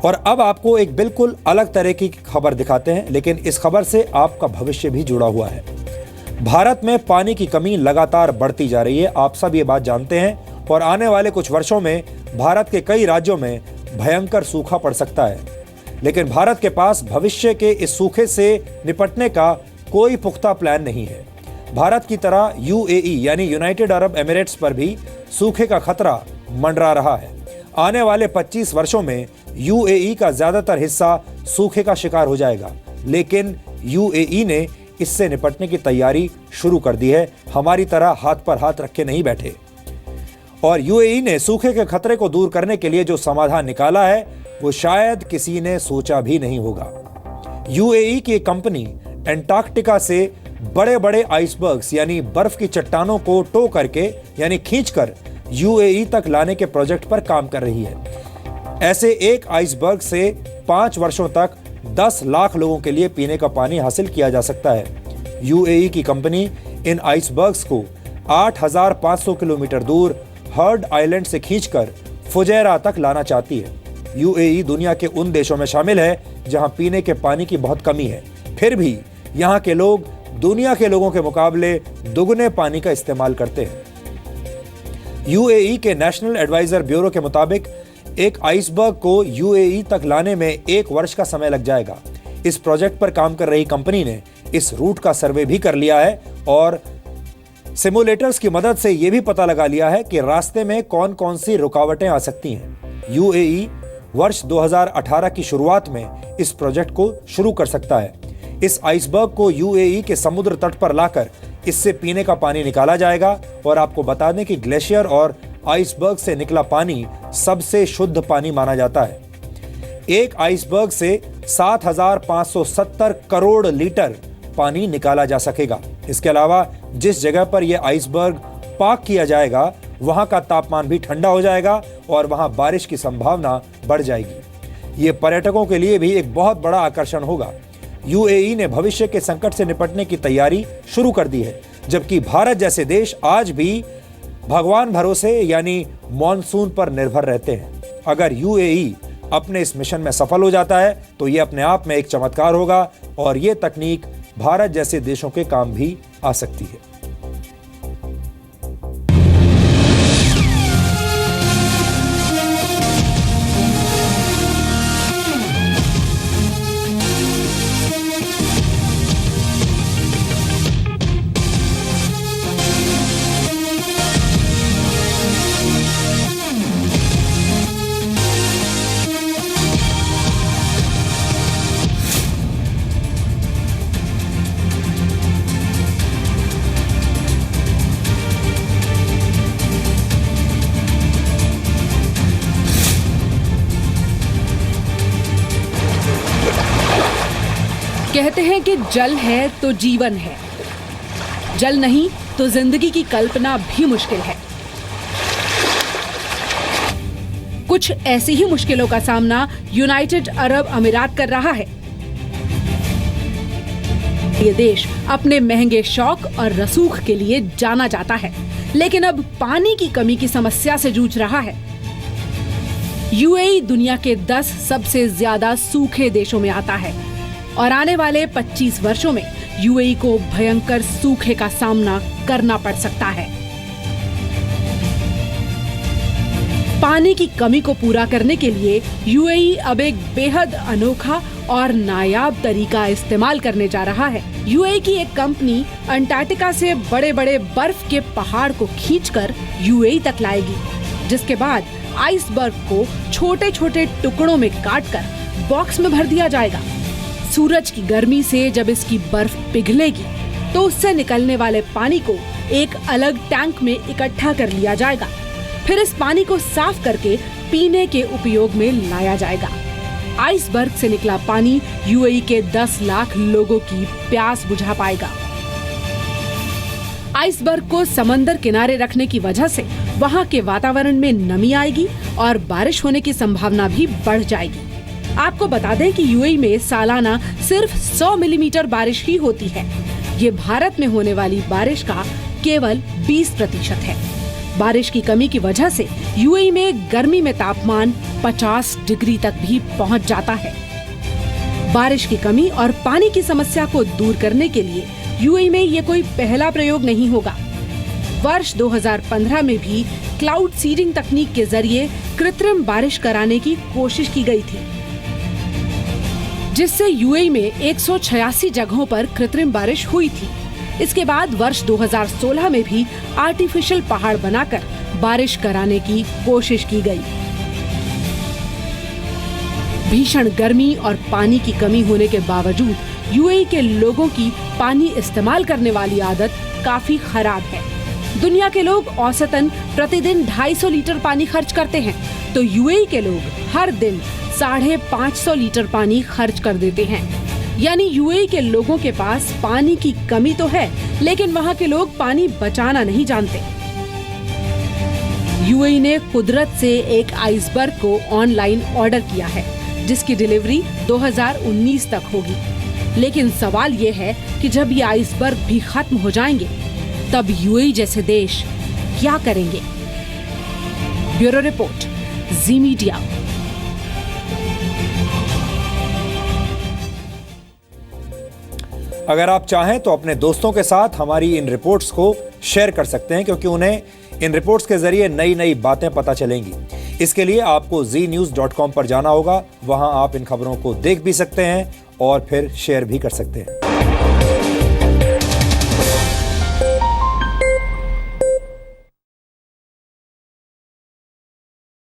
और अब आपको एक बिल्कुल अलग तरह की खबर दिखाते हैं, लेकिन इस खबर से आपका भविष्य भी जुड़ा हुआ है। भारत में पानी की कमी लगातार बढ़ती जा रही है, आप सब ये बात जानते हैं, और आने वाले कुछ वर्षों में भारत के कई राज्यों में भयंकर सूखा पड़ सकता है। लेकिन भारत के पास भविष्य के इस सूखे से निपटने का कोई पुख्ता प्लान नहीं है। भारत की तरह यूएई यानी यूनाइटेड अरब एमिरेट्स पर भी सूखे का खतरा मंडरा रहा है। आने वाले 25 वर्षों में यूएई का ज्यादातर हिस्सा सूखे का शिकार हो जाएगा, लेकिन यूएई ने इससे निपटने की तैयारी शुरू कर दी है। हमारी तरह हाथ पर हाथ रखे नहीं बैठे। और यूएई ने सूखे के खतरे को दूर करने के लिए जो समाधान निकाला है वो शायद किसी ने सोचा भी नहीं होगा। यूएई की एक कंपनी एंटार्क्टिका से बड़े बड़े आइसबर्ग्स यानी बर्फ की चट्टानों को टो करके यानी खींचकर यूएई तक लाने के प्रोजेक्ट पर काम कर रही है। ऐसे एक आइसबर्ग से 5 वर्षों तक 10 लाख लोगों के लिए पीने का पानी हासिल किया जा सकता है। यूएई की कंपनी इन आइसबर्ग्स को 8,500 किलोमीटर दूर हर्ड आइलैंड से खींचकर फुजैरा तक लाना चाहती है। यूएई दुनिया के उन देशों में शामिल है जहां पीने के पानी की बहुत कमी है, फिर भी यहां के लोग दुनिया के लोगों के मुकाबले दुगने पानी का इस्तेमाल करते हैं। यूएई के नेशनल एडवाइजर ब्यूरो के मुताबिक एक आइसबर्ग को यूएई तक लाने में 1 वर्ष का समय लग जाएगा। इस प्रोजेक्ट पर काम कर रही कंपनी ने इस रूट का सर्वे भी कर लिया है और सिमुलेटर्स की मदद से यह भी पता लगा लिया है कि रास्ते में कौन कौन सी रुकावटें आ सकती हैं। यूएई वर्ष 2018 की शुरुआत में इस प्रोजेक्ट को शुरू कर सकता है। इस आइसबर्ग को यूएई के समुद्र तट पर लाकर इससे पीने का पानी निकाला जाएगा। और आपको बता दें कि ग्लेशियर और आइसबर्ग से निकला पानी सबसे शुद्ध पानी माना जाता है। एक आइसबर्ग से 7,570 करोड़ लीटर पानी निकाला जा सकेगा। इसके अलावा जिस जगह पर यह आइसबर्ग पार्क किया जाएगा वहां का तापमान भी ठंडा हो जाएगा और वहां बारिश की संभावना बढ़ जाएगी। ये पर्यटकों के लिए भी एक बहुत बड़ा आकर्षण होगा। यूएई ने भविष्य के संकट से निपटने की तैयारी शुरू कर दी है, जबकि भारत जैसे देश आज भी भगवान भरोसे यानी मॉनसून पर निर्भर रहते हैं। अगर यूएई अपने इस मिशन में सफल हो जाता है तो ये अपने आप में एक चमत्कार होगा और ये तकनीक भारत जैसे देशों के काम भी आ सकती है। कहते हैं कि जल है तो जीवन है, जल नहीं तो जिंदगी की कल्पना भी मुश्किल है। कुछ ऐसी ही मुश्किलों का सामना यूनाइटेड अरब अमीरात कर रहा है। ये देश अपने महंगे शौक और रसूख के लिए जाना जाता है, लेकिन अब पानी की कमी की समस्या से जूझ रहा है। यूएई दुनिया के 10 सबसे ज्यादा सूखे देशों में आता है और आने वाले 25 वर्षों में यूएई को भयंकर सूखे का सामना करना पड़ सकता है। पानी की कमी को पूरा करने के लिए यूएई अब एक बेहद अनोखा और नायाब तरीका इस्तेमाल करने जा रहा है। यूएई की एक कंपनी अंटार्कटिका से बड़े बड़े बर्फ के पहाड़ को खींचकर यूएई तक लाएगी, जिसके बाद आइसबर्ग को छोटे छोटे टुकड़ों में काटकर बॉक्स में भर दिया जाएगा। सूरज की गर्मी से जब इसकी बर्फ पिघलेगी तो उससे निकलने वाले पानी को एक अलग टैंक में इकट्ठा कर लिया जाएगा। फिर इस पानी को साफ करके पीने के उपयोग में लाया जाएगा। आइसबर्ग से निकला पानी यूएई के 10 लाख लोगों की प्यास बुझा पाएगा। आइसबर्ग को समंदर किनारे रखने की वजह से वहां के वातावरण में नमी आएगी और बारिश होने की संभावना भी बढ़ जाएगी। आपको बता दें कि यूएई में सालाना सिर्फ 100 मिलीमीटर बारिश ही होती है। ये भारत में होने वाली बारिश का केवल 20% है। बारिश की कमी की वजह से यूएई में गर्मी में तापमान 50 डिग्री तक भी पहुंच जाता है। बारिश की कमी और पानी की समस्या को दूर करने के लिए यूएई में ये कोई पहला प्रयोग नहीं होगा। वर्ष 2015 में भी क्लाउड सीडिंग तकनीक के जरिए कृत्रिम बारिश कराने की कोशिश की गई थी, जिससे यूएई में 186 जगहों पर कृत्रिम बारिश हुई थी। इसके बाद वर्ष 2016 में भी आर्टिफिशियल पहाड़ बनाकर बारिश कराने की कोशिश की गई। भीषण गर्मी और पानी की कमी होने के बावजूद यूएई के लोगों की पानी इस्तेमाल करने वाली आदत काफी खराब है। दुनिया के लोग औसतन प्रतिदिन 250 लीटर पानी खर्च करते हैं, तो यूएई के लोग हर दिन 550 लीटर पानी खर्च कर देते हैं। यानी यूएई के लोगों के पास पानी की कमी तो है, लेकिन वहाँ के लोग पानी बचाना नहीं जानते। यूएई ने कुदरत से एक आइसबर्ग को ऑनलाइन ऑर्डर किया है, जिसकी डिलीवरी 2019 तक होगी। लेकिन सवाल ये है कि जब ये आइसबर्ग भी खत्म हो जाएंगे, तब यूएई जैसे देश क्या करेंगे? ब्यूरो रिपोर्ट, जी मीडिया। अगर आप चाहें तो अपने दोस्तों के साथ हमारी इन रिपोर्ट्स को शेयर कर सकते हैं, क्योंकि उन्हें इन रिपोर्ट्स के जरिए नई नई बातें पता चलेंगी। इसके लिए आपको znews.com पर जाना होगा। वहां आप इन खबरों को देख भी सकते हैं और फिर शेयर भी कर सकते हैं।